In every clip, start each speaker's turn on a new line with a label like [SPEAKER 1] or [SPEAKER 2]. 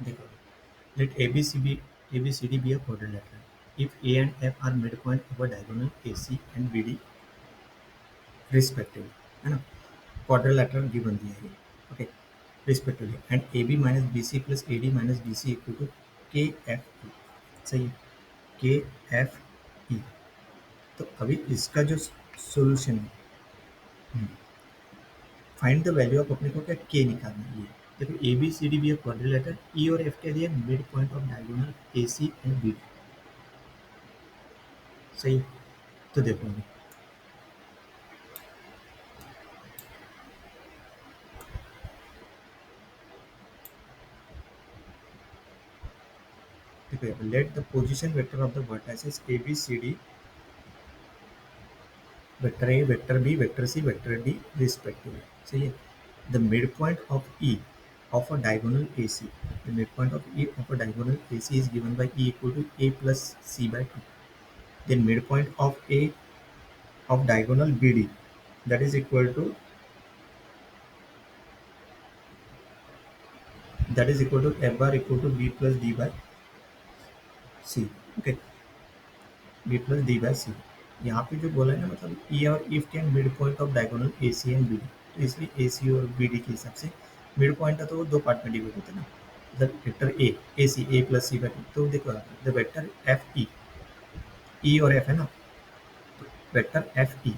[SPEAKER 1] देखो, let ABCD be a quadrilateral. If A and F are midpoint of a diagonal AC and BD respectively, है ना? Quadrilateral given दिया है ये, okay, respectively, and AB minus BC plus AD minus DC equal to KFE. सही है, KFE. तो अभी इसका जो सॉल्यूशन है, फाइंड द वैल्यू ऑफ, अपने को क्या के निकालना है ये। देखो A B C D B quadrilateral, E और एफ क्या दिया, mid point of diagonal A C and B. सही है? तो देखो अभी, देखो let the position vector of the vertices A B C D, vector A, vector B, vector C, vector D respectively. सही है? The mid point of E of a diagonal AC. The midpoint of E of a diagonal AC is given by E equal to A plus C by 2. Then midpoint of A of diagonal BD, that is equal to F bar equal to B plus D by C. Okay, B plus D by C. यहाँ पे जो बोला है ना, मतलब E और if के mid point of diagonal A C and B D, तो इसलिए ए सी और बी डी के हिसाब से मिड पॉइंट है तो वो दो पार्ट में डिवाइड होता है ना। मतलब vector A C, A plus C by two, तो देखो द वेक्टर एफ ई और एफ है ना, तो वेक्टर एफ ई,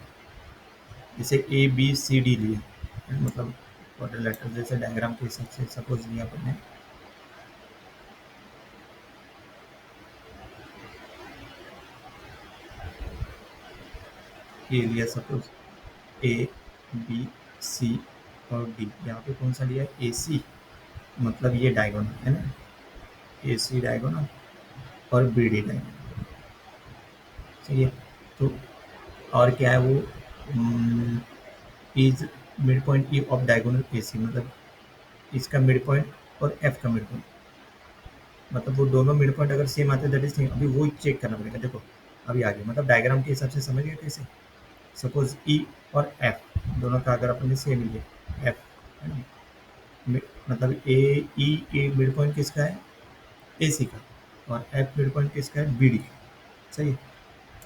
[SPEAKER 1] जैसे ए बी सी डी लिए, मतलब क्वाड्रिलेटरल जैसे डायग्राम के हिसाब से सपोज लिया अपन ने, ये लिया सपोज ए बी सी और डी। यहाँ पे कौन सा लिया है, ए सी, मतलब ये डायगोनल है ना, ए सी डायगोनल और बी डी डायगोनल। सही है? तो और क्या है वो, is mid point E of diagonal A C, मतलब इसका मिड पॉइंट और एफ का मिड पॉइंट, मतलब वो दोनों मिड पॉइंट अगर सेम आते दैट इज थिंग, अभी वो चेक करना पड़ेगा। देखो अभी आगे, मतलब डायग्राम के हिसाब से समझ गए कैसे। सपोज ई और एफ दोनों का अगर अपन ने सेम लिया, एफ है ना, मतलब ए ई, ए मिड पॉइंट किसका है, ए सी का, और एफ मिड पॉइंट किसका है, बी डी। सही है?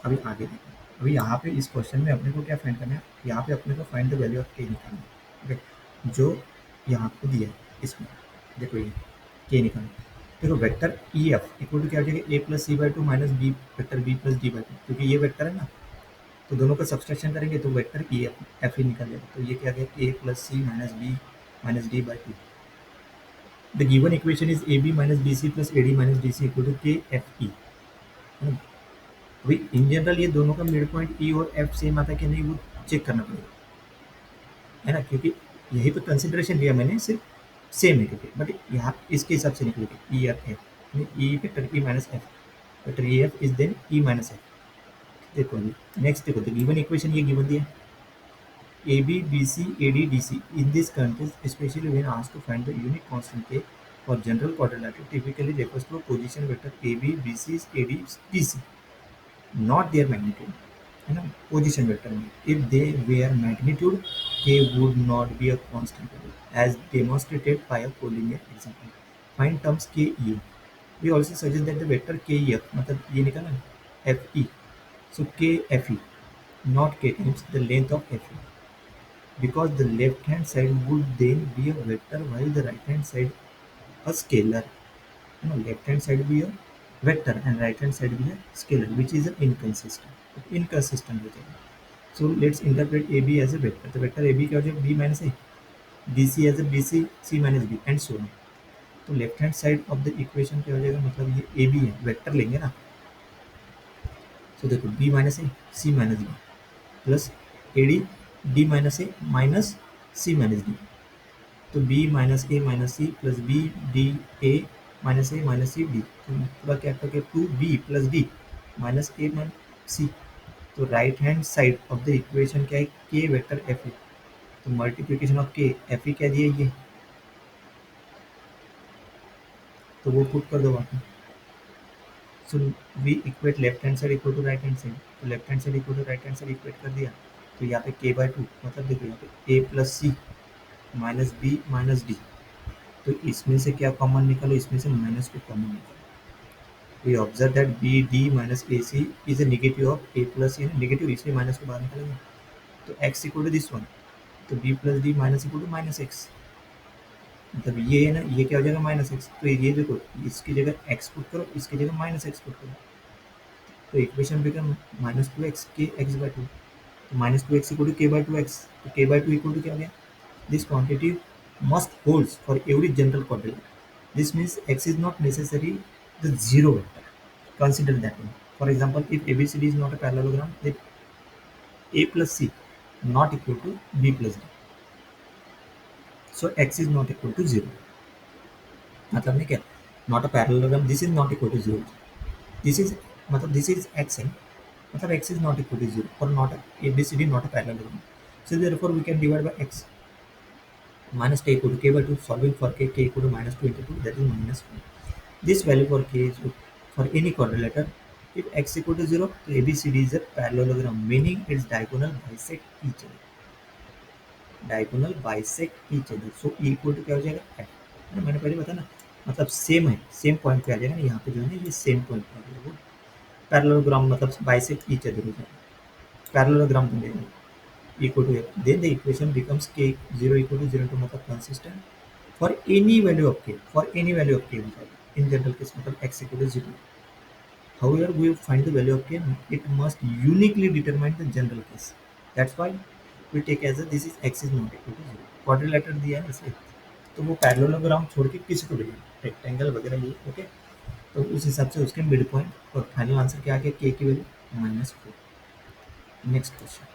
[SPEAKER 1] अभी आगे देखो, अभी यहाँ पे इस क्वेश्चन में अपने को क्या फाइंड करना है, यहाँ पे अपने को फाइंड द वैल्यू ऑफ के निकालना है। ओके, जो यहाँ पे दिया है इसमें, देखो ये के निकालना है। देखो vector E F equal to क्या हो जाएगा, A plus C by two minus B vector B plus D by two, क्योंकि ये वेक्टर है ना, तो दोनों का सब्सट्रैक्शन करेंगे तो वेक्टर ई एफ ही निकल जाएगा। तो ये क्या गया, A plus C minus B minus D by two. The given equation is A B minus B C plus A D minus D C equal to K F E. अभी in general ये दोनों का mid point ई और F same आता है कि नहीं, वो चेक करना पड़ेगा, है ना, क्योंकि यही तो कंसिडरेशन लिया मैंने, सिर्फ सेम है क्योंकि, बट यहाँ इसके हिसाब से निकलेगा ई और F, E vector E minus F, vector E F is then E minus F. देखो अभी नेक्स्ट देखो, तो गिवन इक्वेशन ये गिवन दिया है, AB, BC, AD, DC. In this context, especially when asked to find the unit constant K for general quadrilateral, typically refers to a position vector AB, BC, AD, DC, not their magnitude. है ना, position vector में if they were magnitude, K would not be a constant value, as demonstrated by a collinear example. Find terms K E. We also suggest that the vector K E F, मतलब ये निकाला ना, F E. So K F E, not K times the length of F E, because the left hand side would then be a vector while the right hand side a scalar. You know, left hand side be a vector and right hand side be a scalar, which is an inconsistent हो जाएगा. So let's interpret AB as a vector. तो vector AB क्या हो जाएगा, B minus A, DC as a BC, C minus B and so on. तो left hand side of the equation क्या हो जाएगा, मतलब ये AB है, वेक्टर लेंगे ना, तो देखो B minus A, C minus B plus AD, D minus A minus C minus D, तो B minus A minus C plus B D A minus A minus C D, तो पूरा क्या करके 2B plus D minus A minus C. तो right hand side of the equation क्या है, K vector F E, तो multiplication of K F E क्या दिया ये, तो वो पुट कर दो वहाँ। So we equate left hand side equal to right hand side, तो left hand side equal to right hand side equate कर दिया, तो यहाँ पे के बाई टू, मतलब देखो यहाँ पे A plus C minus B minus D, तो इसमें से क्या कॉमन निकालो, इसमें से माइनस टू कॉमन निकालो। We observe that B D minus A C is a negative of A plus A, negative इसलिए माइनस को बाहर निकालेंगे, तो X equal to this one, तो B plus D minus equal to minus X, मतलब ये है ना, ये क्या हो जाएगा माइनस एक्स, तो ये देखो इसकी जगह एक्स पुट करो, इसकी जगह माइनस एक्स पुट करो, तो equation become minus two x k x by two, तो minus two x equal to k by two x, तो k by two equal to क्या हो गया, this quantity must holds for every general quadrilateral. This means x is not necessary the zero vector. Consider that one. For example, if ABCD is not a parallelogram, then A plus C not equal to B plus D. So x is not equal to zero. मतलब नहीं क्या? Not a parallelogram. This is not equal to zero. This is मतलब this is x है. मतलब x is not equal to zero. For not a ABCD not a parallelogram. So therefore we can divide by x. Minus k equal to k by 2, solving for k equal to minus 2 into 2, that is minus 1. This value for k is for any quadrilateral. If x equal to 0, तो ABCD is a parallelogram, meaning its diagonal bisect each other. Diagonal bisect each other. So E equal to क्या हो जाएगा f, है ना, मैंने पहले बताया ना, मतलब सेम है, सेम पॉइंट पे आ जाएगा ना, यहाँ पे जो है ना ये सेम पॉइंट पे आ जाएगा, वो पैरेललोग्राम मतलब बाइसेक्ट ईच अदर हो जाएगा, पैरेललोग्राम बनेगा equal to f. Then the equation becomes k 0 equal to 0 to मतलब consistent for any value of k, for any value of k हो जाएगा, in general case मतलब x equal to 0. However, we find the value of k, it must uniquely determine the general case. That's why we take as a this is x is not equal to 0. Quadrilateral दिया है इसलिए, तो वो parallelogram छोड़ के किसी को भी रेक्टेंगल वगैरह ये ओके, तो उस हिसाब से उसके मिड पॉइंट और फाइनल आंसर क्या आ गया, k की वैल्यू -4. Next question.